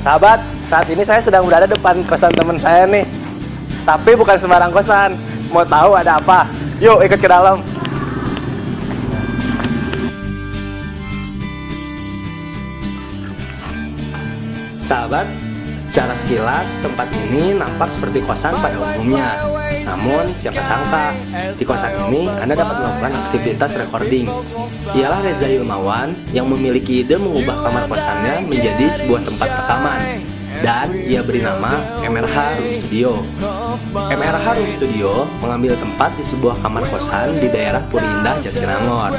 Sahabat, saat ini saya sedang berada depan kosan teman saya nih. Tapi bukan sembarang kosan. Mau tahu ada apa? Yuk ikut ke dalam. Sahabat, secara sekilas tempat ini nampak seperti kosan pada umumnya. Namun siapa sangka di kosan ini Anda dapat melakukan aktivitas recording. Ialah Reza Hilmawan yang memiliki ide mengubah kamar kosannya menjadi sebuah tempat rekaman. Dan ia beri nama MRH Room Studio. MRH Room Studio mengambil tempat di sebuah kamar kosan di daerah Puri Indah, Jatinangor.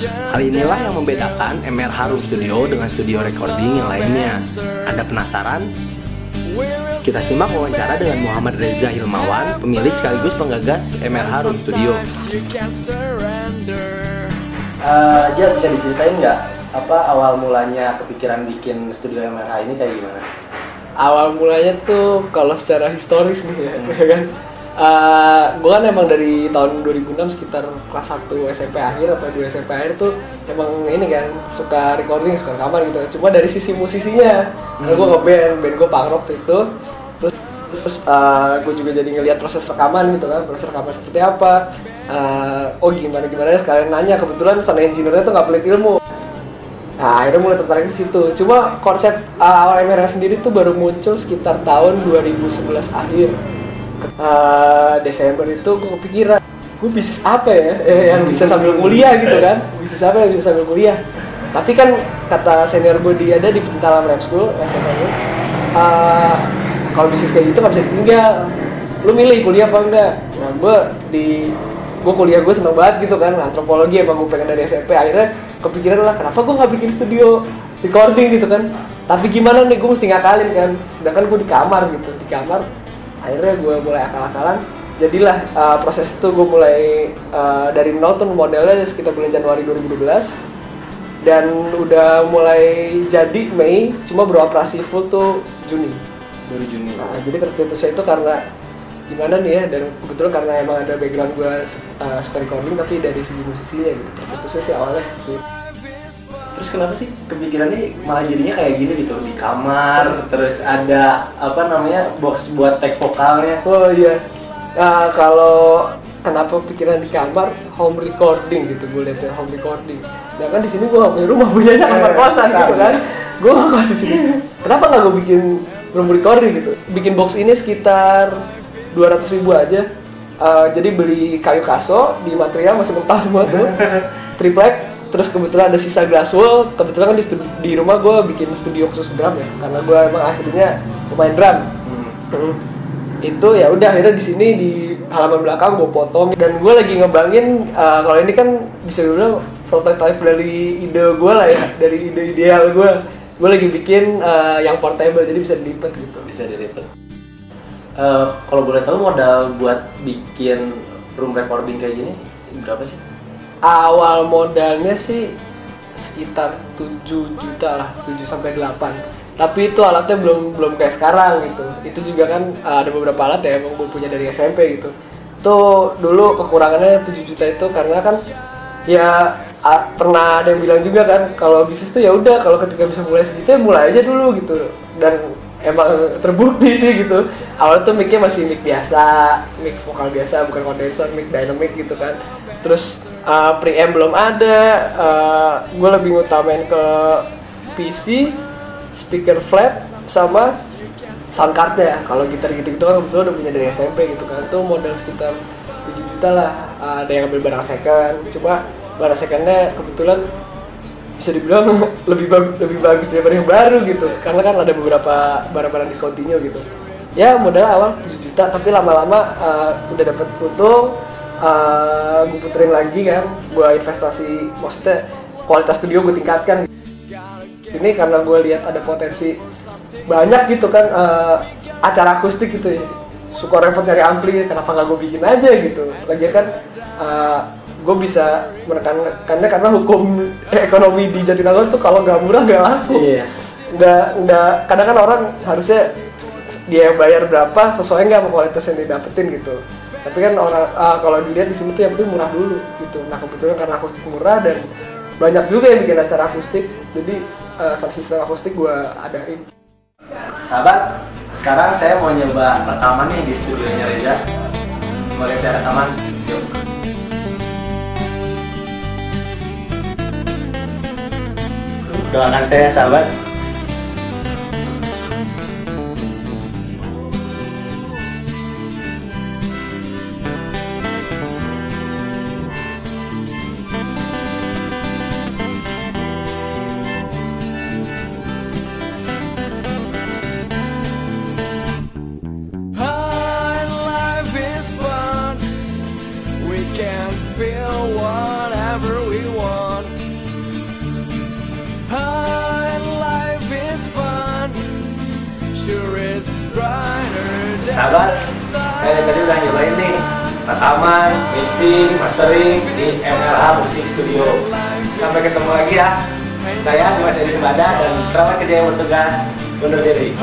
Hal inilah yang membedakan MRH Room Studio dengan studio recording yang lainnya. Anda penasaran? Kita simak wawancara dengan Muhammad Reza Hilmawan, pemilik sekaligus penggagas MRH Room Studio. Jad, bisa diceritain nggak apa awal mulanya kepikiran bikin studio MRH ini kayak gimana? Awal mulanya tuh kalau secara historis nih ya kan, gue kan emang dari tahun 2006 sekitar kelas 1 SMP akhir atau 2 SMP akhir tuh emang ini kan suka recording, suka rekaman gitu. Cuma dari sisi musisinya, gue ngeband gue punk rock itu, terus gue juga jadi ngelihat proses rekaman gitu kan, proses rekaman seperti apa. Gimana sekalian nanya, kebetulan sound engineer-nya tuh nggak pelit ilmu. Nah, akhirnya mulai tertarik di situ. Cuma konsep awal MRH sendiri tuh baru muncul sekitar tahun 2011 akhir. Desember itu gue kepikiran, gue bisnis apa ya yang bisa sambil kuliah gitu kan? Bisnis apa yang bisa sambil kuliah? Tapi kan kata senior gue di Pecinta Alam Rap School SMA-nya, kalau bisnis kayak gitu nggak bisa ditinggal. Lu milih kuliah apa enggak? Nah, gue kuliah gue seneng banget gitu kan, antropologi emang gue pengen dari SMP. Akhirnya kepikiran lah, kenapa gue nggak bikin studio recording gitu kan? Tapi gimana nih, gue mesti ngakalin kan, sedangkan gue di kamar gitu, akhirnya gue mulai akal-akalan. Jadilah proses itu gue mulai dari nol tuh modelnya sekitar bulan Januari 2012 dan udah mulai jadi Mei, cuma beroperasi full tuh Juni. Nah, jadi tercetusnya itu karena gimana nih ya, dan kebetulan karena emang ada background gue suka recording tapi dari segi musisinya gitu, tercetusnya sih awalnya seperti itu. Terus kenapa sih kepikirannya malah jadinya kayak gini gitu, di kamar, terus ada box buat tag vokalnya? Oh iya, kalau kenapa pikiran di kamar, home recording gitu, gue liatnya home recording. Sedangkan di sini gue nggak punya rumah, punyanya kamar kosan gitu kan, gue nggak kos di sini. Kenapa nggak gue bikin home recording gitu? Bikin box ini sekitar 200.000 aja. Jadi beli kayu kaso di material masih mentah semua tuh, triplek. Terus kebetulan ada sisa glass wall. Kebetulan kan di rumah gue bikin studio khusus drum ya, karena gue emang akhirnya pemain drum. Itu ya udah, akhirnya di sini di halaman belakang gue potong, dan gue lagi ngebangin kalau ini kan bisa dibilang prototype dari ide gue lah ya, dari ide ideal gue. Gue lagi bikin yang portable, jadi bisa dilipat gitu. Bisa dilipat. Kalau boleh tahu modal buat bikin room recording kayak gini berapa sih? Awal modalnya sih sekitar 7 juta lah, 7-8. Tapi itu alatnya belum kayak sekarang gitu. Itu juga kan ada beberapa alat ya emang gue punya dari SMP gitu. Itu dulu kekurangannya 7 juta itu karena kan ya pernah ada yang bilang juga kan, kalau bisnis tuh ya udah, kalau ketika bisa mulai segitu ya mulai aja dulu gitu. Dan emang terbukti sih gitu. Awalnya tuh mic-nya masih mic biasa, mic vokal biasa, bukan kondensor, mic dynamic gitu kan. Terus preamp belum ada, gue lebih ngutamain ke PC, speaker flat, sama sound card-nya. Kalau gitar gitu-gitu kan kebetulan udah punya dari SMP gitu kan. Itu modal sekitar 7 juta lah. Ada yang ambil barang second, cuma barang second-nya kebetulan bisa dibilang lebih bagus daripada yang baru gitu, karena kan ada beberapa barang-barang discontinue gitu. Ya modal awal 7 juta, tapi lama-lama udah dapet untung, gue puterin lagi kan, gue investasi, maksudnya kualitas studio gue tingkatkan. Ini karena gue lihat ada potensi banyak gitu kan, acara akustik gitu ya, suka repot nyari ampli, kenapa nggak gue bikin aja gitu. Lagi kan gue bisa menekankannya karena hukum ekonomi di Jatinangor tuh kalau nggak murah nggak laku. Iya. Nggak, kadang kan orang harusnya dia bayar berapa sesuai nggak sama kualitas yang didapetin gitu. Tapi kan orang kalau dilihat di sini tuh yang penting murah dulu gitu. Nah kebetulan karena akustik murah dan banyak juga yang bikin acara akustik, jadi sound system akustik gue adain. Sahabat, sekarang saya mau nyoba rekaman nih di studionya Reza. Mau lihat saya rekaman? Yuk. Doakan saya, sahabat. Can feel whatever we want. Life is fun. Sure it's brighter than Sahabat, saya tadi udah nyobain nih rekaman, mixing, mastering di MLA Music Studio. Sampai ketemu lagi ya. Saya Dimas Edi Sembada dan kerabat kerja yang bertugas undur diri.